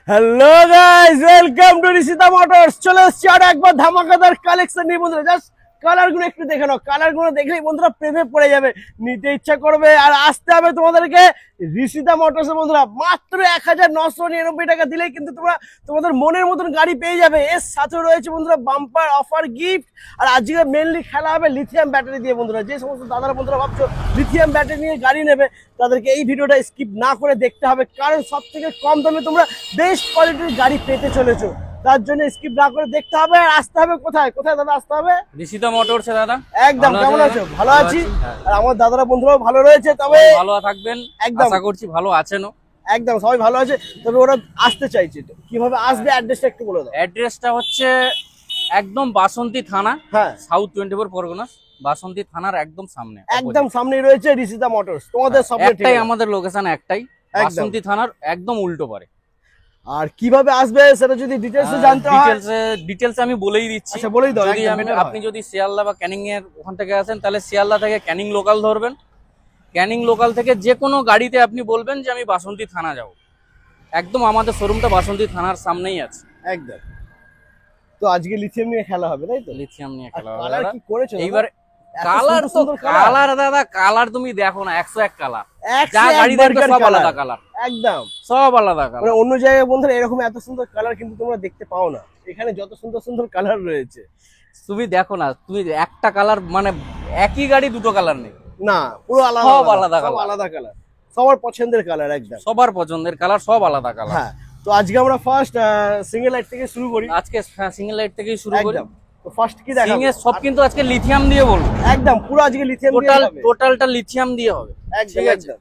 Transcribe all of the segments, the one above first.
Hello guys, welcome to Rishita motors. চলে এসেছি আর একবার ধামাকাদার কালেকশন নিয়ে বন্ধুরা। জাস্ট কালার গুলো একটু দেখে নাও, কালার গুলো দেখলেই বন্ধুরা প্রেমে পড়ে যাবে, নিতে ইচ্ছা করবে। আর আসতে হবে তোমাদেরকে ঋষিতা মোটরস বন্ধুরা। মাত্র 1999 টাকা দিলেই কিন্তু তোমরা তোমাদের মনের মতন গাড়ি পেয়ে যাবে। এর সাথে রয়েছে বন্ধুরা বাম্পার অফার, গিফট। আর আজকে মেনলি খেলা হবে লিথিয়াম ব্যাটারি দিয়ে বন্ধুরা। যে সমস্ত দাদারা বন্ধুরা ভাবছো লিথিয়াম ব্যাটারি নিয়ে গাড়ি নেবে, তাদেরকে এই ভিডিওটা স্কিপ না করে দেখতে হবে, কারণ সব থেকে কম দামে তোমরা বেস্ট কোয়ালিটির গাড়ি পেতে চলেছো। তার জন্য স্কিপ না করে দেখতে হবে। আর আসতে হবে কোথায় কোথায় দাদা আসতে হবে? ঋষিতা মোটরসে দাদা। একদম। কেমন আছো? ভালো আছি। আর আমার দাদারা বন্ধুরাও ভালো রয়েছে, তবে ভালো থাকবেন, একদম আশা করছি ভালো আছেনও। একদম সবাই ভালো আছে, তবে ওরা আসতে চাইছে। তো কিভাবে আসবে, অ্যাড্রেসটা একটু বলে দাও। অ্যাড্রেসটা হচ্ছে একদম বাসন্তী থানা, হ্যাঁ, সাউথ 24 পরগনাস, বাসন্তী থানার একদম সামনে, একদম সামনেই রয়েছে ঋষিতা মোটরস। তোমাদের সামনে একটাই আমাদের লোকেশন, একটাই বাসন্তী থানার একদম উল্টো পারে। আর কিভাবে আসবে সেটা যদি ডিটেইলস জানতে হয়, ডিটেইলস আমি বলেই দিচ্ছি। আচ্ছা বলেই দাও। যদি আপনি যদি শিয়ালদা বা ক্যানিং এর ওখান থেকে আসেন, তাহলে শিয়ালদা থেকে ক্যানিং লোকাল ধরবেন। ক্যানিং লোকাল থেকে যে কোনো গাড়িতে আপনি বলবেন যে আমি বাসন্তী থানা যাব, একদম আমাদের শোরুমটা বাসন্তী থানার সামনেই আছে। একদম। তো আজকে লিথিয়াম নিয়ে খেলা হবে, তাই তো? লিথিয়াম নিয়ে খেলা হবে কালার দাদা। কি করেছো এইবার এত কালার তো সুন্দর কালার দাদা, কালার তুমি দেখো না, 101 কালার। 101 যা গাড়ি দেখবে সব কালার। আলাদা কালার, একদম সব আলাদা মানে কালার। অন্য জায়গায় বন্ধুরা এরকম এত সুন্দর কালার কিন্তু তোমরা দেখতে পাও না। এখানে যত সুন্দর সুন্দর কালার রয়েছে, তুমি দেখো না, তুমি একটা কালার মানে একই গাড়ি দুটো কালার নেই, না পুরো আলাদা, সব আলাদা সব কালার, আলাদা কালার, সবার পছন্দের কালার। একদম সবার পছন্দের কালার, সব আলাদা কালার। হ্যাঁ। তো আজকে আমরা ফার্স্ট সিঙ্গেল লাইট থেকে শুরু করি। আজকে সিঙ্গেল লাইট থেকেই শুরু করি। একদম। তো ফার্স্ট কি দেখাবো? সিঙ্গেল সব কিন্তু আজকে লিথিয়াম দিয়ে বলবো, একদম পুরো আজকে লিথিয়াম দিয়ে হবে। টোটালটা লিথিয়াম দিয়ে হবে। একদম ঠিক আছে। একদম।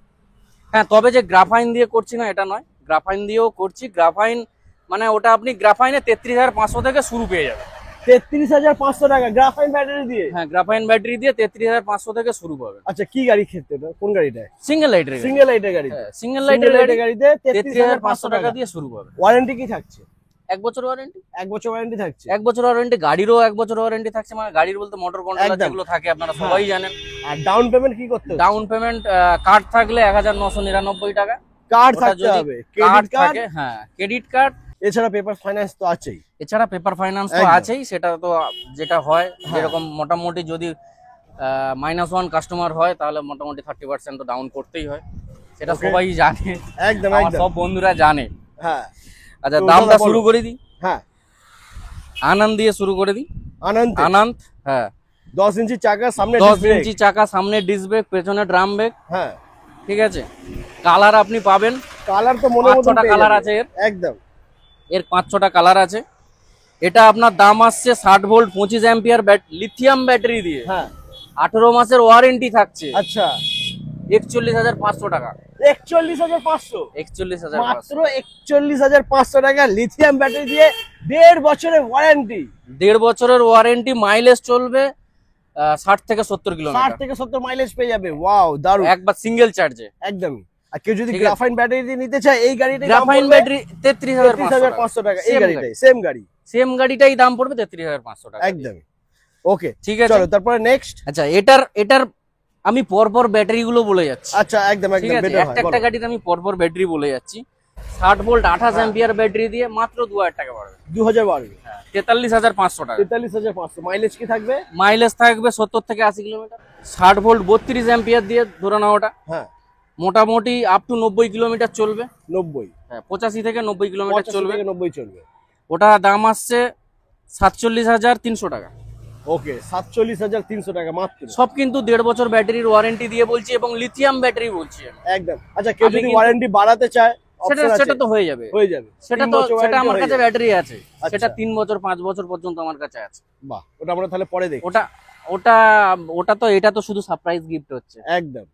হ্যাঁ, তবে যে গ্রাফাইন দিয়ে করছি না এটা নয়, গ্রাফাইন দিয়েও করছি। গ্রাফাইন মানে ওটা আপনি গ্রাফাইনে 33,500 থেকে শুরু পেয়ে যাবেন। 33,500 টাকা গ্রাফাইন ব্যাটারি দিয়ে? হ্যাঁ, গ্রাফাইন ব্যাটারি দিয়ে 33,500 থেকে শুরু পাবেন। আচ্ছা, কি গাড়ি ক্ষেত্রে এটা? কোন গাড়িটা? সিঙ্গেল লাইটের সিঙ্গেল লাইটের গাড়ি। সিঙ্গেল লাইটের গাড়িতে 33,500 টাকা দিয়ে শুরু পাবেন। ওয়ারেন্টি কি থাকছে? 1 বছর ওয়ারেন্টি। 1 বছর ওয়ারেন্টি থাকছে। 1 বছর ওয়ারেন্টি, গাড়িরও 1 বছর ওয়ারেন্টি থাকছে। মানে গাড়ির বলতে মোটর কন্ট্রোলার একদম। যেগুলো থাকে আপনারা সবাই জানেন। আর ডাউন পেমেন্ট কি করতে হবে? ডাউন পেমেন্ট কার্ড থাকলে 1999 টাকা। কার্ড ওটা থাকতে যদি হবে, কার্ড ক্রেডিট কার্ড। থাকে, হ্যাঁ ক্রেডিট কার্ড। এছাড়া পেপার ফাইন্যান্স তো আছেই। এছাড়া পেপার ফাইন্যান্স তো একদম। আছেই, সেটা তো যেটা হয় হ্যাঁ। যেরকম মোটামুটি যদি -1 কাস্টমার হয় তাহলে মোটামুটি 30% তো ডাউন করতেই হয়, সেটা Okay. সবাই জানে, একদম আমার একদম। সব বন্ধুরা জানে। হ্যাঁ। আচ্ছা, তো দামটা দাদা বলো। শুরু করে দিই। হ্যাঁ, আনন্দ দিয়ে শুরু করে দিই। আনন্দ। আনন্দ, হ্যাঁ। 10 ইঞ্চি চাকা, সামনে 10 disc brake। ইঞ্চি চাকা, সামনে ডিস্ক ব্রেক, পেছনে ড্রাম ব্রেক। হ্যাঁ। ঠিক আছে। কালার আপনি পাবেন কালার তো মনে 5-6টা কালার আছে এর। একদম। এর 5-6টা কালার আছে। এটা আপনার দাম আসছে 60 ভোল্ট 25 অ্যাম্পিয়ার লিথিয়াম ব্যাটারি দিয়ে। হ্যাঁ। 18 মাসের ওয়ারেন্টি থাকছে। আচ্ছা, 41,500 টাকা। 41,500 41,500 মাত্র 41,500 টাকা লিথিয়াম ব্যাটারি দিয়ে 1.5 বছরের ওয়ারেন্টি। 1.5 বছরের ওয়ারেন্টি, মাইলেজ চলবে 60 থেকে 70 60 কিলোমিটার থেকে 70 মাইলেজ পেয়ে যাবে। ওয়াও, দারুণ। একবার সিঙ্গেল চার্জে। একদমই। আর কেউ যদি ঠিক আছে। গ্রাফাইন ব্যাটারি দিয়ে নিতে চায়, এই গাড়িটা গ্রাফাইন ব্যাটারি 33,500 টাকা। এই Same গাড়িটাই সেম গাড়ি। সেম গাড়িটাই দাম পড়বে 33,500 টাকা। একদমই। ওকে, ঠিক আছে। চলো তারপরে নেক্সট। আচ্ছা, এটার আমি পরপর ব্যাটারি গুলো বলে যাচ্ছি। আচ্ছা, একদম ঠিক একদম আছে, বেটার হয়। একটা গাড়িতে আমি পরপর ব্যাটারি বলে যাচ্ছি। 60 ভোল্ট 28 অ্যাম্পিয়ার ব্যাটারি দিয়ে মাত্র 2,000 টাকা পড়বে। 2012 43,500 টাকা। 43,500। মাইলেজ কি থাকবে? মাইলেজ থাকবে 70 থেকে 80 কিলোমিটার। 60 ভোল্ট 32 অ্যাম্পিয়ার দিয়ে ধরে নাও, ওটা হ্যাঁ, মোটামুটি আপ টু 90 কিলোমিটার চলবে। 90। হ্যাঁ, 85 থেকে 90 কিলোমিটার 85 চলবে। থেকে 90 চলবে। ওটা দাম আসছে 47,300 টাকা। ওকে, 47,300 টাকা মাত্র। সব কিন্তু 1.5 বছর ব্যাটারির ওয়ারেন্টি দিয়ে বলছি, এবং লিথিয়াম ব্যাটারি বলছি আমি। একদম। আচ্ছা, কেউ আমি যদি কিন্তু- ওয়ারেন্টি বাড়াতে চায়, সেটা option আছে? সেটা তো হয়ে যাবে, হয়ে যাবে। সেটা 3 তো বছর সেটা warranty আমার হয়ে কাছে যাবে। ব্যাটারি আছে। আচ্ছা। সেটা 3 বছর 5 বছর পর্যন্ত আমার কাছে আছে। বাহ, ওটা আমরা তাহলে পরে দেখি। ওটা ওটা ওটা তো, এটা তো শুধু সারপ্রাইজ গিফট হচ্ছে। একদম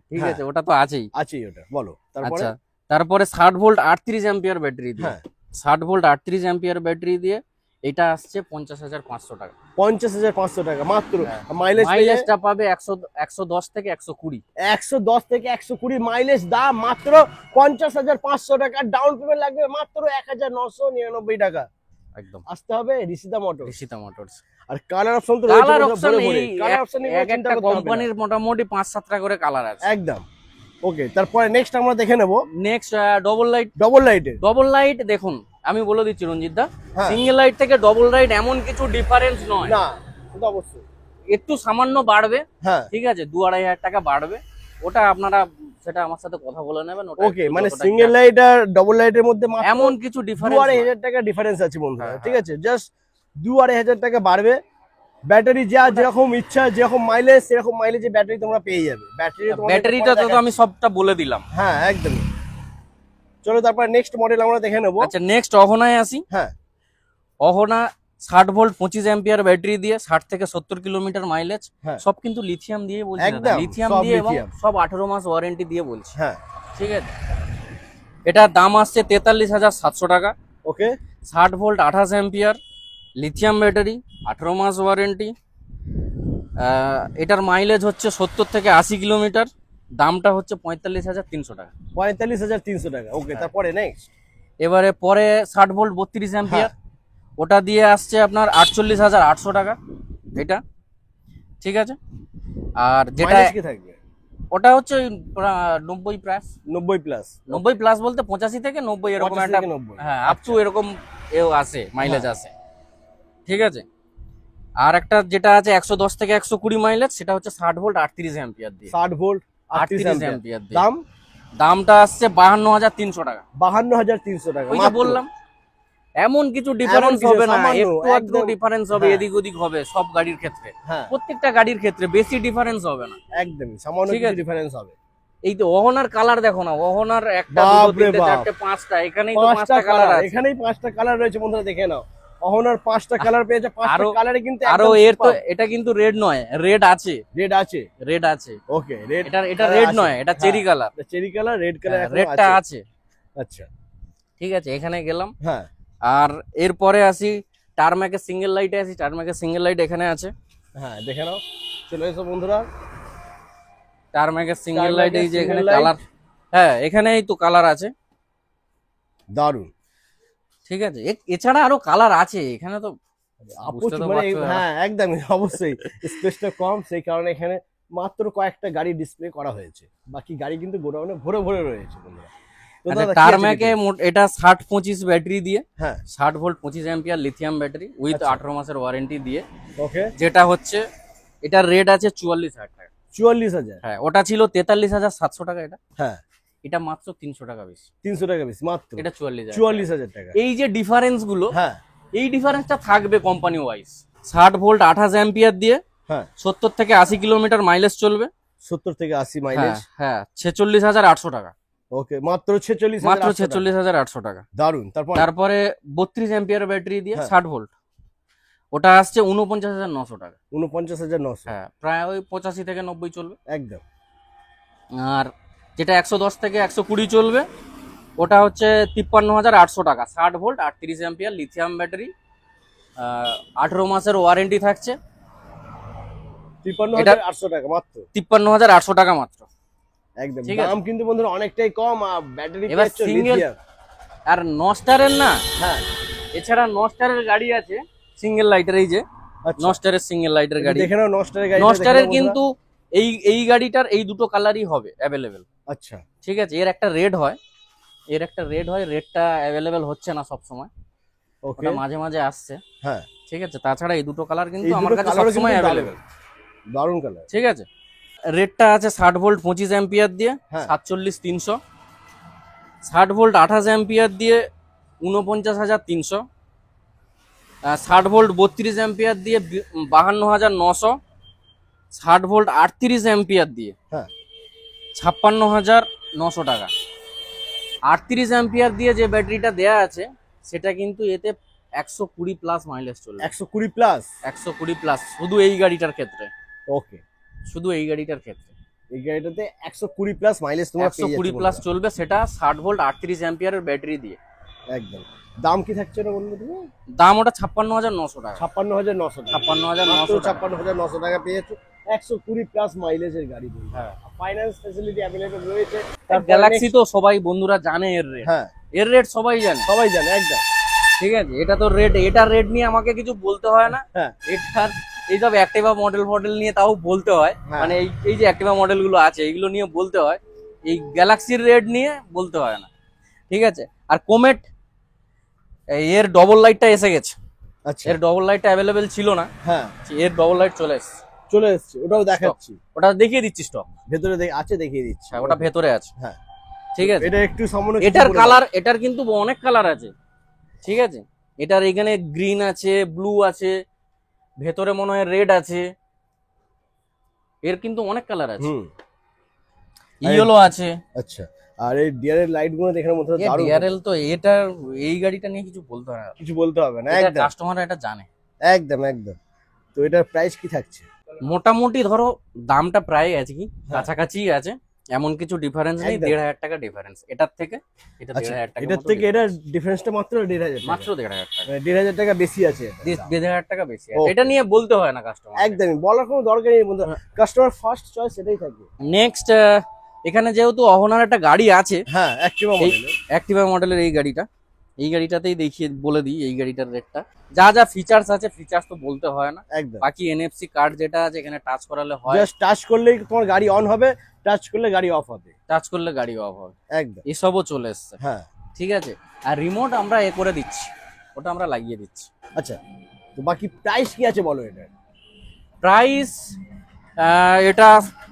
ঠিক হ্যাঁ। আছে, ওটা তো আছেই। আছেই ওটা। বলো তারপরে। আচ্ছা, তারপরে 60 ভোল্ট 38 অ্যাম্পিয়ার ব্যাটারি দিয়ে। হ্যাঁ। 60 ভোল্ট 38 অ্যাম্পিয়ার ব্যাটারি দিয়ে এটা আসছে 50,500 টাকা। 50,500 টাকা মাত্র। হ্যাঁ। মাইলেজ মাইলেজটা পাবে 110 থেকে 120। 110 থেকে 120 মাইলেজ। দাম মাত্র 50,500 টাকা। ডাউন পেমেন্ট লাগবে মাত্র 1,999 টাকা। একদম। আসতে হবে ঋষিতা মোটর। ঋষিতা মোটরস। আর কালার অপশন তো কালার রয়েছে অপশন ভরে ভরে। এই কালার অপশন নিয়ে এক চিন্তা একটা করতে হবে না। কোম্পানির মোটামুটি 5-7টা করে কালার আছে। একদম। ওকে, তারপরে নেক্সট আমরা দেখে নেব নেক্সট ডবল লাইট। ডবল লাইটের। ডবল লাইট দেখুন, আমি বলে দিচ্ছি রঞ্জিত দা, হ্যাঁ। সিঙ্গেল লাইট থেকে ডবল লাইট এমন কিছু ডিফারেন্স নয়, না সেটা অবশ্যই। একটু সামান্য বাড়বে, হ্যাঁ ঠিক আছে, 2-2.5 টাকা বাড়বে, ওটা আপনারা সেটা আমার সাথে কথা বলে নেবেন। ওকে, মানে সিঙ্গেল লাইট আর ডবল লাইটের মধ্যে এমন কিছু ডিফারেন্স 2-2.5 টাকা ডিফারেন্স আছে বন্ধুরা, হ্যাঁ, ঠিক আছে, জাস্ট 2-2.5 টাকা বাড়বে। ব্যাটারি যা যেরকম ইচ্ছা, যেরকম মাইলেজ সেরকম মাইলেজে ব্যাটারি তোমরা পেয়ে যাবে। ব্যাটারিটা তো আমি সবটা বলে দিলাম। হ্যাঁ একদমই। চলো তারপর নেক্সট মডেল আমরা দেখে নেবো। আচ্ছা নেক্সট অহনায় আসি। হ্যাঁ, অহনা 60 ভোল্ট 25 অ্যাম্পিয়ার ব্যাটারি দিয়ে 60 থেকে 70 কিলোমিটার মাইলেজ, হ্যাঁ। সব কিন্তু লিথিয়াম দিয়ে বলছি, একদম, লিথিয়াম সব দিয়ে, এবং lithium। সব 18 মাস ওয়ারেন্টি দিয়ে বলছি, হ্যাঁ ঠিক আছে। এটার দাম আসছে 43,700 টাকা। ওকে, 60 ভোল্ট 28 অ্যাম্পিয়ার লিথিয়াম ব্যাটারি, 18 মাস ওয়ারেন্টি। এটার মাইলেজ হচ্ছে 70 থেকে 80 কিলোমিটার, দামটা হচ্ছে 45,300 টাকা। 45,300 টাকা। ওকে, তারপরে নেক্সট। এবারে পরে 60 ভোল্ট 32 অ্যাম্পিয়ার, ওটা দিয়ে আসছে আপনার 48,800 টাকা এটা, ঠিক আছে। আর যেটা মাইলেজ কি থাকবে? ওটা হচ্ছে 90 প্লাস। 90 প্লাস। 90 প্লাস বলতে 85 থেকে 90 এরকম 85 একটা, থেকে 90। হ্যাঁ আপ টু এরকম এও আসে, মাইলেজ আসে, ঠিক আছে। আর একটা যেটা আছে 110 থেকে 120 মাইলেজ, সেটা হচ্ছে 60 ভোল্ট 38 অ্যাম্পিয়ার দিয়ে। 60 ভোল্ট 38 38 অ্যাম্পিয়ার দিয়ে। দাম দামটা আসছে 52,300 টাকা। 52,300 টাকা। ওই যে মাত্র। বললাম এমন কিছু ডিফারেন্স কিছু হবে না, সামান্য, একটু একটু একদম। ডিফারেন্স হবে, হ্যাঁ। এদিক ওদিক হবে সব গাড়ির ক্ষেত্রে, হ্যাঁ প্রত্যেকটা গাড়ির ক্ষেত্রে বেশি ডিফারেন্স হবে না। একদম, সামান্য ঠিক কিছু আছে। ডিফারেন্স হবে। এই তো অহনার কালার দেখো না, অহনার একটা দুটো বাপ রে তিনটে বাপ। চারটে পাঁচটা, এখানেই তো 5টা পাঁচটা কালার কালার, আছে। এখানেই 5টা কালার রয়েছে বন্ধুরা, দেখে নাও। অহনার 5টা কালার পেয়েছে, 5টা আরো- কালারে কিন্তু আরো এর তো এটা কিন্তু রেড নয়, রেড আছে, রেড আছে। রেড আছে। ওকে, রেড। এটা রেড নয়, এটা cherry colour, cherry colour, red colour এখন রেডটা আছে। আছে, আচ্ছা, ঠিক আছে। এখানে গেলাম। হ্যাঁ আর এরপরে আসি টারম্যাকের সিঙ্গেল লাইটে আসি। টারম্যাকের সিঙ্গেল লাইট এখানে আছে, হ্যাঁ দেখে নাও। চলে এসো বন্ধুরা। টারম্যাকের সিঙ্গেল লাইট, এই যে এখানে single light। কালার, হ্যাঁ এখানেই তো কালার আছে, দারুন। ঠিক আছে। এছাড়া আরো কালার আছে এখানে, তো বুঝতে তো মানে পারছো। হ্যাঁ একদমই, অবশ্যই স্পেসটা কম, সেই কারণে এখানে মাত্র কয়েকটা গাড়ি ডিসপ্লে করা হয়েছে, বাকি গাড়ি কিন্তু গোডাউনে ভরে ভরে রয়েছে বন্ধুরা। তো দাদা, কি আছে টারম্যাকে কিছু? এটা 60-25 ব্যাটারি দিয়ে, হ্যাঁ 60 volt 25 ampere lithium battery with আচ্ছা। 18 মাসের ওয়ারেন্টি দিয়ে, ওকে, যেটা হচ্ছে এটার রেট আছে 44,000 টাকা। 44,000। হ্যাঁ ওটা ছিল 43,700 টাকা, হ্যাঁ এটা মাত্র 300 টাকা বেশি, 300 টাকা বেশি মাত্র। এটা 44,000। 44,000 টাকা। এই যে ডিফারেন্স গুলো, হ্যাঁ এই ডিফারেন্সটা থাকবে কোম্পানি ওয়াইজ। 60 ভোল্ট 28 অ্যাম্পিয়ার দিয়ে হ্যাঁ 70 থেকে 80 কিলোমিটার মাইলেজ চলবে, 70 থেকে 80 মাইলেজ। হ্যাঁ 46,800 টাকা, ওকে, মাত্র 46,000। মাত্র 46,800 টাকা। দারুন। তারপরে 32 অ্যাম্পিয়ার ব্যাটারি দিয়ে হ্যাঁ। 60 ভোল্ট, ওটা আসছে 49,900 টাকা। 49,900। হ্যাঁ প্রায় ওই 85 থেকে 90 চলবে। একদম। আর যেটা 110 থেকে 120 চলবে, ওটা হচ্ছে 53,800 টাকা। 60 ভোল্ট 38 অ্যাম্পিয়ার লিথিয়াম ব্যাটারি, 18 মাসের ওয়ারেন্টি থাকছে, 53,800 টাকা মাত্র। 53,800 টাকা মাত্র, একদম। ঠিক আছে। দাম কিন্তু বন্ধুরা অনেকটাই কম, আর ব্যাটারি এবার পেয়েছো single- লিথিয়াম। আর নস্টারের না, হ্যাঁ এছাড়া নস্টারের গাড়ি আছে সিঙ্গেল লাইটের, এই যে আচ্ছা, নস্টারের সিঙ্গেল লাইটের গাড়ি। দেখে নাও নস্টারের গাড়ি। নস্টারের কিন্তু এই গাড়িটার এই দুটো কালারই হবে অ্যাভেলেবেল, আচ্ছা, ঠিক আছে। এর একটা রেড হয়, রেডটা অ্যাভেলেবেল হচ্ছে না সব সময়, ওকে, ওটা মাঝে মাঝে আসছে, হ্যাঁ ঠিক আছে। তাছাড়া এই দুটো কালার কিন্তু এই আমার দুটো কাছে কালারও সবসময় কিন্তু অ্যাভেলেবেল, দারুন কালার। ঠিক আছে। রেডটা আছে 60 ভোল্ট 25 অ্যাম্পিয়ার দিয়ে হ্যাঁ। 47,300, 60 ভোল্ট 28 অ্যাম্পিয়ার দিয়ে 49,300, 60 ভোল্ট 32 অ্যাম্পিয়ার দিয়ে 52,900, 60 ভোল্ট 38 অ্যাম্পিয়ার দিয়ে হ্যাঁ 56,900 টাকা। 38 অ্যাম্পিয়ার দিয়ে যে ব্যাটারিটা দেয়া আছে, সেটা কিন্তু এতে 120 প্লাস মাইলেজ চলবে, 120 প্লাস। 120 প্লাস শুধু এই গাড়িটার ক্ষেত্রে, ওকে, শুধু এই গাড়িটার ক্ষেত্রে এই গাড়িটাতে 120 প্লাস মাইলেজ তোমরা পেয়ে 120 যাচ্ছ প্লাস বন্ধুরা। চলবে, সেটা 60 ভোল্ট 38 অ্যাম্পিয়ারের ব্যাটারি দিয়ে। একদম। দাম কি থাকছে না বলবো তুমি? দাম ওটা 56,900 টাকা, 56,900 টাকা। 56,900 টাকা। 56,900 টাকা পেয়েছো 120 প্লাস মাইলেজের গাড়ি। হ্যাঁ। ফাইন্যান্স ফ্যাসিলিটি অ্যাভেলেবল রয়েছে। গ্যালাক্সি তো সবাই বন্ধুরা জানে এর রেট, হ্যাঁ এর রেট সবাই জানে, সবাই জানে একদম। ঠিক আছে। এটা তো রেট, এটা রেট নিয়ে আমাকে কিছু বলতে হয় না। হ্যাঁ এটার এইসব অ্যাক্টিভা মডেল নিয়ে তাও বলতে হয়, হ্যাঁ। মানে এই যে অ্যাক্টিভা মডেল গুলো আছে এইগুলো নিয়ে বলতে হয়, এই গ্যালাক্সির রেড নিয়ে বলতে হয় না, ঠিক আছে। আর কোমেট এর ডবল লাইটটা এসে গেছে, আচ্ছা এর ডবল লাইটটা অ্যাভেলেবেল ছিল না, হ্যাঁ এর ডবল লাইট চলে এসেছে। চলে এসছে, ওটাও দেখাচ্ছি, ওটা দেখিয়ে দিচ্ছি স্টক, ভেতরে আছে দেখিয়ে দিচ্ছি। হ্যাঁ ওটা ভেতরে আছে, হ্যাঁ ঠিক আছে। এটা একটু সামান্য এটার কালার, এটার কিন্তু অনেক কালার আছে, ঠিক আছে। এটার এখানে গ্রিন আছে, ব্লু আছে, ভেতরে মনে হয় রেড আছে, এর কিন্তু অনেক কালার আছে, ইয়েলো আছে। আচ্ছা আর এই ডিআরএল লাইট গুলো দেখে মধ্যে দারুণ। ডিআরএল তো এটা, এই গাড়িটা নিয়ে কিছু বলতে হয় না, কিছু বলতে হবে না, এটা একদম কাস্টমাররা এটা জানে। একদম একদম। তো এটার প্রাইস কি থাকছে? মোটামুটি ধরো দামটা প্রায় আছে কি কাছাকাছি আছে, এমন কিছু ডিফারেন্স নেই, একদম। 1,500 টাকা ডিফারেন্স এটার থেকে, এটা আচ্ছা 1,500 টাকা এটার থেকে এটার ডিফারেন্সটা মাত্র 1,500 টাকা, মাত্র 1,500 টাকা, 1,500 টাকা বেশি আছে এটা। 1,500 টাকা বেশি আছে। Okay. এটা নিয়ে বলতে হয় না কাস্টমার। একদমই বলার কোনো দরকার নেই বন্ধু, কাস্টমার ফার্স্ট চয়েস এটাই থাকবে। নেক্সট এখানে যেহেতু অহনার একটা গাড়ি আছে, হ্যাঁ অ্যাক্টিভা মডেল, অ্যাক্টিভা মডেলের এই গাড়িটাতেই দেখিয়ে বলে দিই এই গাড়িটার রেটটা। যা যা ফিচার্স আছে, ফিচার্স তো বলতে হয় না, একদম বাকি এনএফসি কার্ড যেটা আছে এখানে টাচ করালে হয়, জাস্ট টাচ করলেই তোমার গাড়ি অন হবে, টাচ করলে গাড়ি অফ হবে, টাচ করলে গাড়ি অফ হবে, একদম এসবও চলে এসছে, হ্যাঁ। ঠিক আছে। আর রিমোট আমরা এ করে দিচ্ছি, ওটা আমরা লাগিয়ে দিচ্ছি। আচ্ছা তো বাকি প্রাইস কি আছে বলো এটার? প্রাইস এটা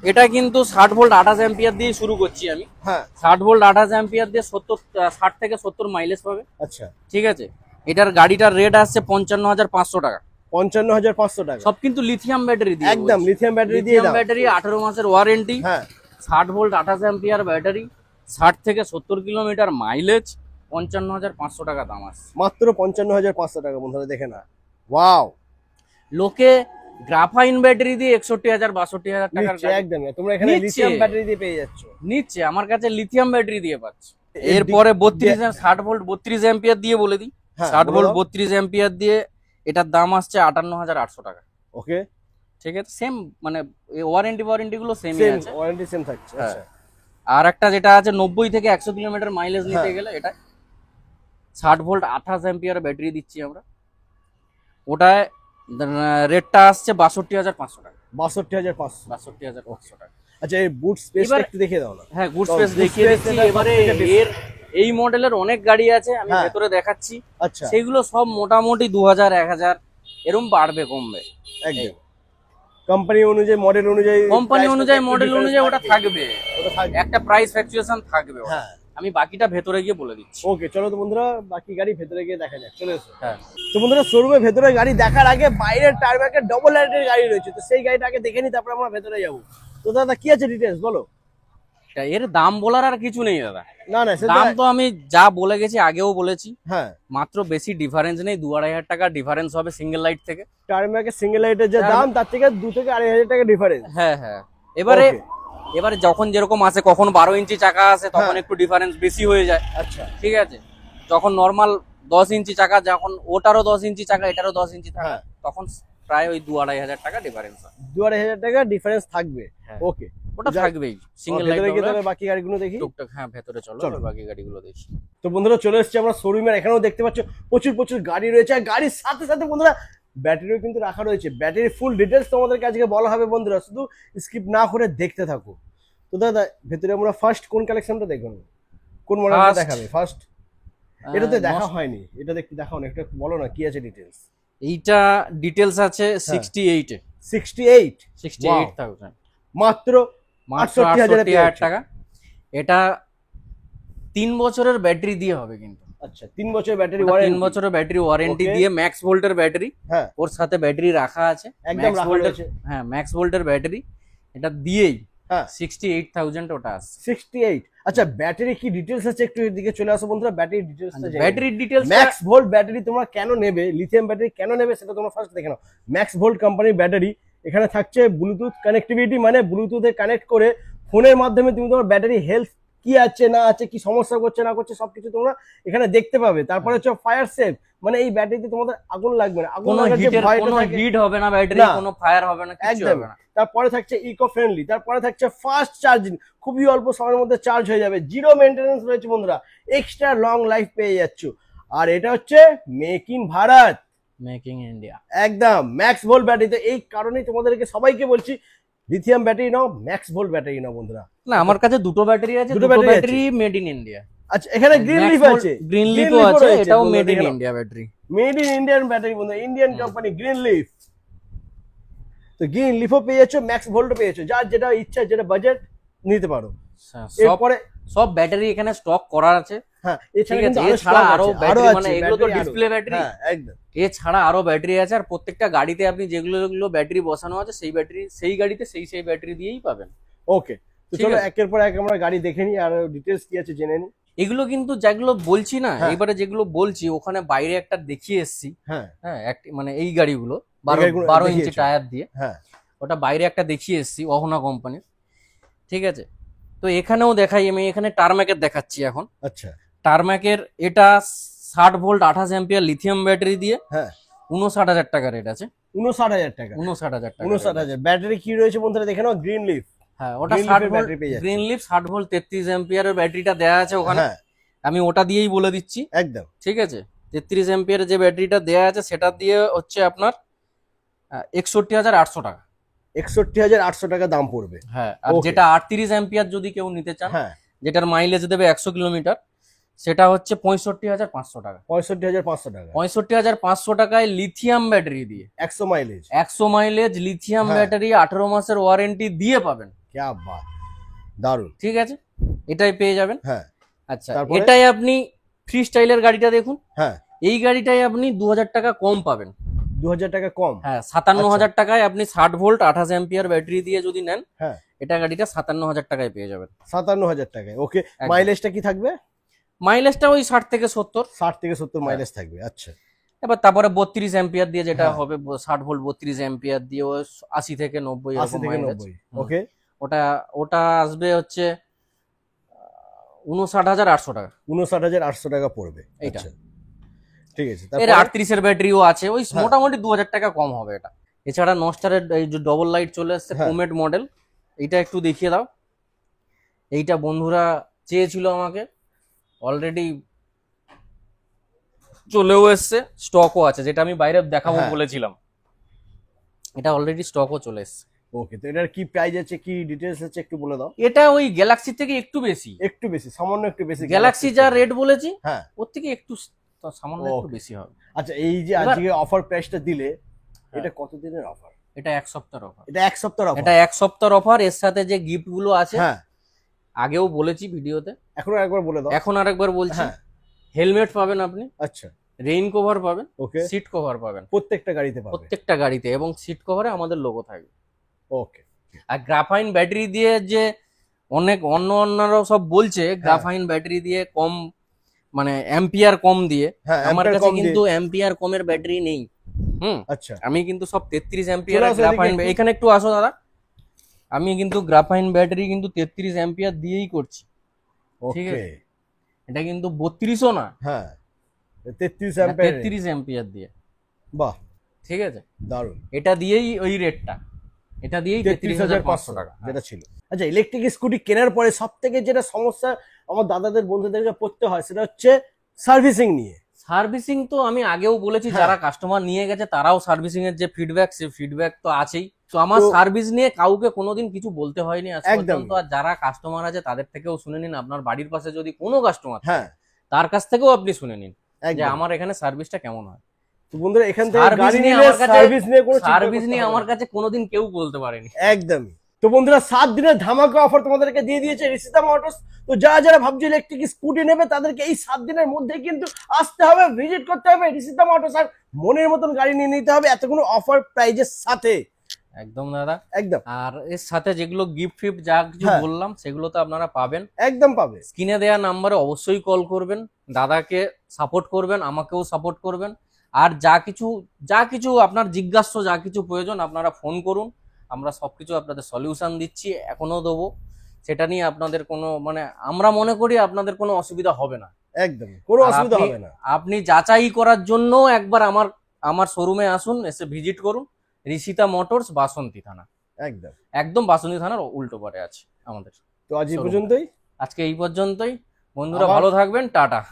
এটা কিন্তু 60 ভোল্ট 28 অ্যাম্পিয়ার দিয়ে শুরু করছি আমি, হ্যাঁ 60 ভোল্ট 28 অ্যাম্পিয়ার দিয়ে 60 থেকে 70 মাইলেজ পাবে, আচ্ছা ঠিক আছে। এটার গাড়িটার রেট আসছে 55,500 টাকা, 55,500 টাকা, সব কিন্তু লিথিয়াম ব্যাটারি দিয়ে, একদম লিথিয়াম ব্যাটারি দিয়ে লিথিয়াম দাও। ব্যাটারি, 18 মাসের ওয়ারেন্টি, হ্যাঁ 60 ভোল্ট 28 অ্যাম্পিয়ার ব্যাটারি, 60 থেকে 70 কিলোমিটার মাইলেজ, 55,500 টাকা দাম আসছে। মাত্র 55,500 টাকা বন্ধুরা দেখে না, ওয়াও। লোকে গ্রাফাইন ব্যাটারি দিয়ে 61,000 62,000 টাকার নিচ্ছে গাড়ি একদম, তোমরা এখানে নিচ্ছে। লিথিয়াম ব্যাটারি দিয়ে পেয়ে যাচ্ছ। নিচ্ছে, আমার কাছে লিথিয়াম ব্যাটারি দিয়ে পাচ্ছে। এর এরপরে 60 ভোল্ট 32 অ্যাম্পিয়ার দিয়ে বলে দিই, হ্যাঁ, 60 বলে ভোল্ট দাও। 32 অ্যাম্পিয়ার দিয়ে এটার দাম আসছে 58,800 টাকা, ওকে ঠিক আছে। সেম মানে ওয়ারেন্টি গুলো সেমই সেম আছে। ওয়ারেন্টি সেম থাকছে। হ্যাঁ। আচ্ছা আর একটা যেটা আছে 90 থেকে 100 কিলোমিটার মাইলেজ নিতে হ্যাঁ। গেলে এটা 60 ভোল্ট 28 অ্যাম্পিয়ার ব্যাটারি দিচ্ছি আমরা, ওটায় রেটটা আসছে 62,500 টাকা, 62,500। 62,500 টাকা। আচ্ছা এই বুট স্পেস এবার- একটু দেখিয়ে দাও না। হ্যাঁ গুড তো স্পেস boot দেখিয়ে space দিচ্ছি। এটা এবারে সবথেকে বেশি। এর এই মডেলের অনেক গাড়ি আছে, আমি হ্যাঁ। ভেতরে দেখাচ্ছি, আচ্ছা সেগুলো সব মোটামুটি 2,000 1,000 এরকম বাড়বে কমবে, একদম কোম্পানি অনুযায়ী মডেল অনুযায়ী কোম্পানি price অনুযায়ী একটু মডেল difference অনুযায়ী ওটা থাকবে, ওটা থাকবে। একটা প্রাইস ফ্যাকচুয়েশন থাকবে ওটা। হ্যাঁ আমি বাকিটা ভেতরে গিয়ে বলে দিচ্ছি। ওকে চলো তো বন্ধুরা বাকি গাড়ি ভেতরে গিয়ে দেখা যাক, চলে এসো। হ্যাঁ তো বন্ধুরা শোরুমে ভেতরে গাড়ি দেখার আগে বাইরের টার্মাকের ডবল লাইটের গাড়ি রয়েছে, তো সেই গাড়িটা আগে দেখে নি, তারপরে আমরা ভেতরে যাবো। তো দাদা কি আছে ডিটেলস বলো। তা এর দাম বলার আর কিছু নেই দাদা, না না সেটা দাম তো আমি যা বলে গেছি আগেও বলেছি, হ্যাঁ মাত্র বেশি ডিফারেন্স নেই, 2-2,500 টাকা ডিফারেন্স হবে সিঙ্গেল লাইট থেকে। টার্মাকের সিঙ্গেল লাইটের যে Tarmac- দাম তার থেকে 2 থেকে 2,500 টাকা ডিফারেন্স। হ্যাঁ হ্যাঁ। এবারে Okay. এবারে যখন যেরকম আছে, কখন 12 ইঞ্চি চাকা আছে তখন হ্যাঁ। একটু ডিফারেন্স বেশি হয়ে যায়, আচ্ছা ঠিক আছে। যখন নর্মাল 10 ইঞ্চি চাকা, যখন ওটারও 10 ইঞ্চি চাকা এটারও 10 ইঞ্চি চাকা, হ্যাঁ তখন প্রায় ওই 2-2,500 টাকা ডিফারেন্স হয়। 2,500 টাকা ডিফারেন্স থাকবে। হ্যাঁ। ওকে ওটা যাক, থাকবেই সিঙ্গেল ভেতরে গিয়ে লাইট তাহলে বাকি গাড়িগুলো দেখি। টুকটাক। হ্যাঁ ভেতরে চলো, চলো। বাকি গাড়িগুলো দেখি। তো বন্ধুরা চলে এসেছি আমরা শোরুমের, এখানেও দেখতে পাচ্ছ প্রচুর প্রচুর গাড়ি রয়েছে, আর গাড়ির সাথে সাথে বন্ধুরা ব্যাটারিও কিন্তু রাখা রয়েছে। ব্যাটারির ফুল ডিটেলস তোমাদেরকে আজকে বলা হবে বন্ধুরা, শুধু স্কিপ না করে দেখতে থাকো। তো দাদা ভেতরে আমরা ফার্স্ট কোন কালেকশনটা দেখবো, কোন মডেলটা First, দেখাবে ফার্স্ট? এটা তো দেখা হয়নি, এটা দেখতে দেখাও না, একটু বলো না কি আছে ডিটেলস। এইটা ডিটেলস আছে 68 এ, 68 68,000 মাত্র মাত্র 68,000 এ পেয়ে 68,000 যাচ্ছি। টাকা। এটা 3 বছরের ব্যাটারি দিয়ে হবে কিন্তু, আচ্ছা 3 বছর ব্যাটারি 3 ওয়ারেন্টি। বছরের ব্যাটারি ওয়ারেন্টি Okay. দিয়ে, ম্যাক্স ভোল্টের ব্যাটারি, হ্যাঁ ওর সাথে ব্যাটারি রাখা আছে, একদম ম্যাক্স রাখা ভোল্টের, রয়েছে। হ্যাঁ ম্যাক্স ভোল্টের ব্যাটারি, এটা দিয়েই হ্যাঁ 68,000 ওটা আছে। 68। আচ্ছা ব্যাটারি কি ডিটেলস আছে একটু এদিকে চলে আসো বন্ধুরা, ব্যাটারি ডিটেলসটা জেনে ব্যাটারির ডিটেলস ম্যাক্স ভোল্ট ব্যাটারি তোমরা কেন নেবে, লিথিয়াম ব্যাটারি কেন নেবে সেটা তোমরা ফার্স্ট দেখে নাও। ম্যাক্স ভোল্ট কোম্পানির ব্যাটারি, এখানে থাকছে ব্লুটুথ কানেক্টিভিটি, মানে ব্লুটুথে কানেক্ট করে ফোনের মাধ্যমে তুমি তোমার ব্যাটারি হেলথ কি আছে না আছে, কি সমস্যা করছে না করছে সবকিছু তোমরা এখানে দেখতে পাবে। তারপরে হচ্ছে ফায়ার সেফ, মানে এই ব্যাটারিতে তোমাদের আগুন লাগবে না, আগুন কোনো লাগার যে হিটের ভয়টা কোনো থাকে হিট হবে না, ব্যাটারি না। কোনো ফায়ার হবে না, কিছু একদম। হবে না। তারপরে থাকছে ইকো ফ্রেন্ডলি, তারপরে থাকছে ফাস্ট চার্জিং, খুবই অল্প সময়ের মধ্যে চার্জ হয়ে যাবে, জিরো মেইনটেনেন্স রয়েছে বন্ধুরা, এক্সট্রা লং লাইফ পেয়ে যাচ্ছ। আর এটা হচ্ছে make in Bharat, making India. একদম ম্যাক্স ভোল্ট ব্যাটারি। তো এই কারণেই তোমাদেরকে সবাইকে বলছি লিথিয়াম ব্যাটারি নাও, ম্যাক্স ভোল্ট ব্যাটারি নাও বন্ধুরা। না আমার কাছে দুটো ব্যাটারি আছে, দুটো দুটো battery battery made in India. আচ্ছা, এখানে গ্রিন লিফ আছে, গ্রিন লিফও leaf ও আছে, রয়েছে, এটাও বন্ধুরা মেড ইন দেখে নাও। India battery. Made in Indian battery বন্ধু, ইন্ডিয়ান কোম্পানি গ্রিন লিফ। তো গ্রিন লিফও পেয়ে যাচ্ছ, ম্যাক্স ভোল্টও পেয়ে যাচ্ছ, যার যেটা ইচ্ছা যেটা বাজেট নিতে পারো। সব এরপরে সব ব্যাটারি এখানে স্টক করা আছে। হ্যাঁ, ঠিক এছাড়া আছে, কিন্তু এছাড়া আরো আরো ব্যাটারি আছে, মানে এগুলো তো battery আরো। ডিসপ্লে ব্যাটারি, হ্যাঁ একদম। এছাড়া আরো ব্যাটারি আছে। আর প্রত্যেকটা গাড়িতে আপনি যেগুলো যেগুলো ব্যাটারি বসানো আছে সেই ব্যাটারি সেই গাড়িতে সেই ব্যাটারি দিয়েই পাবেন। ওকে, তো ঠিক চলো আছে। একের পর এক আমরা গাড়ি দেখে নিই আর ডিটেলস কি আছে জেনে নিই। এগুলো কিন্তু যেগুলো বলছি না, হ্যাঁ। এবারে যেগুলো বলছি ওখানে বাইরে একটা দেখিয়ে এসছি। হ্যাঁ হ্যাঁ, মানে এই গাড়িগুলো 12 ইঞ্চি দেখিয়েছো। টায়ার দিয়ে, হ্যাঁ ওটা বাইরে একটা দেখিয়ে এসছি অহনা কোম্পানির। ঠিক আছে, তো এখানেও দেখাই, আমি এখানে টারম্যাকের দেখাচ্ছি এখন। আচ্ছা। টারম্যাকের এটা 60 ভোল্ট 28 অ্যাম্পিয়ার লিথিয়াম ব্যাটারি দিয়ে হ্যাঁ 59,000 টাকা রেট আছে। 59,000 টাকা। 59,000 টাকা। 59,000 ব্যাটারি কি রয়েছে বন্ধুরা দেখে নাও, গ্রিন লিফ। হ্যাঁ, ওটা Green 60 leaf-এর ভোল্ট battery পেয়ে যাচ্ছে। গ্রিন লিফ 60 ভোল্ট 33 অ্যাম্পিয়ারের ব্যাটারিটা দেয়া আছে ওখানে। হ্যাঁ আমি ওটা দিয়েই বলে দিচ্ছি। একদম। ঠিক আছে, 33 অ্যাম্পিয়ারের যে ব্যাটারিটা দেয়া আছে সেটা দিয়ে হচ্ছে আপনার 61,800 টাকা। 61,800 টাকা দাম পড়বে। হ্যাঁ, আর Okay. যেটা 38 অ্যাম্পিয়ার যদি কেউ নিতে চান, হ্যাঁ যেটার মাইলেজ দেবে 100 কিলোমিটার, সেটা হচ্ছে 65,500 টাকা। 65,500 টাকা। 65,500 টাকায় লিথিয়াম ব্যাটারি দিয়ে 100 মাইলেজ। 100 মাইলেজ লিথিয়াম হ্যাঁ। ব্যাটারি 18 মাসের ওয়ারেন্টি দিয়ে পাবেন। ক্যা বাত, দারুন। ঠিক আছে, এটাই পেয়ে যাবেন। হ্যাঁ আচ্ছা, তারপরে? এটাই আপনি ফ্রি স্টাইলের গাড়িটা দেখুন, হ্যাঁ এই গাড়িটাই আপনি 2,000 টাকা কম পাবেন। 2,000 টাকা কম। হ্যাঁ, 57,000 টাকায় আপনি 60 ভোল্ট 28 অ্যাম্পিয়ার ব্যাটারি দিয়ে যদি নেন, হ্যাঁ এটা গাড়িটা 57,000 টাকায় পেয়ে যাবেন। 57,000 টাকায়। ওকে, একদম। মাইলেজটা কি থাকবে? মাইলেজটা ওই 60 থেকে 70। 60 থেকে 70 মাইলেজ থাকবে। আচ্ছা। এবার তারপরে 32 অ্যাম্পিয়ার দিয়ে যেটা হ্যাঁ। হবে 60 ভোল্ট 32 অ্যাম্পিয়ার দিয়ে ও 80 থেকে 90 80 এরকম থেকে মাইলেজ। 90। ওকে, ওটা ওটা আসবে হচ্ছে 59,800 টাকা। 59,800 টাকা পড়বে। এইটা। আচ্ছা ঠিক আছে। এর তারপরে 38 এর ব্যাটারিও আছে, ওই হ্যাঁ। মোটামুটি 2,000 টাকা কম হবে এটা। এছাড়া নস্টারের এই যে ডবল লাইট চলে আসছে হ্যাঁ। কোমেট মডেল, এইটা একটু দেখিয়ে দাও। এইটা বন্ধুরা চেয়েছিল আমাকে, অলরেডি চলেও এসছে, স্টকও আছে, যেটা আমি বাইরে দেখাবো হ্যাঁ। বলেছিলাম। এটা অলরেডি স্টকও চলে এসছে। ওকে, তো এটার কি প্রাইস আছে, কি ডিটেইলস আছে একটু বলে দাও। এটা ওই গ্যালাক্সি থেকে একটু বেশি, একটু বেশি, সামান্য একটু বেশি। গ্যালাক্সি যা রেট বলেছি হ্যাঁ। ওর থেকে একটু সামান্য একটু Okay. বেশি হবে। আচ্ছা, এই যে এবার- আজকে অফার প্রাইসটা দিলে, এটা কত দিনের অফার? এটা এক সপ্তাহের অফার। এটা এক সপ্তাহের অফার। এটা এক সপ্তাহের অফার, এর সাথে যে গিফট গুলো আছে হ্যাঁ, আগেও বলেছি ভিডিওতে, এখনো একবার বলে দাও। এখন আরেকবার বলছি। হ্যাঁ হেলমেট পাবেন আপনি, আচ্ছা। রেইন কভার পাবেন, ওকে, সিট কভার পাবেন প্রত্যেকটা গাড়িতে পাবে। প্রত্যেকটা গাড়িতে, এবং সিট কভারে আমাদের লোগো থাকবে। ওকে। আর গ্রাফাইন ব্যাটারি দিয়ে যে অনেক অন্যরাও সব বলছে গ্রাফাইন ব্যাটারি দিয়ে কম, মানে অ্যাম্পিয়ার কম দিয়ে, হ্যাঁ, আমার ampere কাছে কম দিয়ে। কিন্তু অ্যাম্পিয়ার কমের ব্যাটারি নেই। আচ্ছা আমি কিন্তু সব 33 চলে অ্যাম্পিয়ার আসো গ্রাফাইন, এদিকে একটু। এখানে একটু আসো দাদা। আমি কিন্তু গ্রাফাইন ব্যাটারি কিন্তু 33 অ্যাম্পিয়ার দিয়েই করছি। ঠিক ওকে। আছে। এটা কিন্তু 32ও না, হ্যাঁ 33 অ্যাম্পিয়ার। 33 অ্যাম্পিয়ার দিয়ে। বাহ, ঠিক আছে, দারুন। এটা দিয়েই ওই রেটটা, এটা দিয়েই 33,500 টাকা। যেটা ছিল। আচ্ছা, ইলেকট্রিক স্কুটি কেনার পরে সব থেকে যেটা সমস্যা আমার দাদাদের বন্ধুদেরকে পড়তে হয় সেটা হচ্ছে সার্ভিসিং নিয়ে। সার্ভিসিং তো আমি আগেও বলেছি, হ্যাঁ। যারা কাস্টমার নিয়ে গেছে তারাও সার্ভিসিং এর যে ফিডব্যাক, সেই ফিডব্যাক তো আছেই। তো আমার তো- সার্ভিস নিয়ে কাউকে কোনোদিন কিছু বলতে হয়নি আজ একদমই। পর্যন্ত। আর যারা কাস্টমার আছে তাদের থেকেও শুনে নিন, আপনার বাড়ির পাশে যদি কোনো কাস্টমার হ্যাঁ তার কাছ থেকেও আপনি শুনে নিন যে একদম। আমার এখানে সার্ভিসটা কেমন হয়। তো বন্ধুরা এখান থেকে সার্ভিস গাড়ি নিয়ে নিলে আমার কাছে- সার্ভিস নিয়ে কোনো চিন্তা সার্ভিস করতে নিয়ে হবে আমার না। কাছে কোনোদিন কেউ বলতে পারেনি। একদমই। তো বন্ধুরা 7 দিনের ধামাকা অফার তোমাদেরকে দিয়ে দিয়েছে ঋষিতা মোটরস। তো যারা ভাবছে ইলেকট্রিক স্কুটি নেবে তাদেরকে এই 7 দিনের মধ্যে কিন্তু আসতে হবে, ভিজিট করতে হবে ঋষিতা মোটরস, আর মনের মতন গাড়ি নিয়ে নিতে হবে এতগুলো অফার প্রাইজের সাথে। একদম দাদা। একদম আর এর সাথে যেগুলো গিফট ফিফট যা কিছু হ্যাঁ। বললাম সেগুলো তো আপনারা পাবেন। একদম পাবে। স্ক্রিনে দেওয়া নাম্বারে অবশ্যই কল করবেন, দাদাকে সাপোর্ট করবেন, আমাকেও সাপোর্ট করবেন। আর যা কিছু আপনার জিজ্ঞাস্য, যা কিছু প্রয়োজন আপনারা ফোন করুন, আমরা সবকিছু আপনাদের সলিউশন দিচ্ছি, এখনো দেবো। সেটা নিয়ে আপনাদের কোনো, মানে আমরা মনে করি আপনাদের কোনো অসুবিধা হবে না। একদম কোনো আর অসুবিধা আপনি- হবে না। আপনি যাচাই করার জন্য একবার আমার শোরুমে আসুন, এসে ভিজিট করুন। ঋষিতা মোটরস, বাসন্তী থানা, একদম একদম বাসন্তী থানার উল্টো পারে আছে আমাদের। তো আজ এই Showroom. পর্যন্তই। আজকে এই পর্যন্তই বন্ধুরা, আবার- ভালো থাকবেন, টাটা।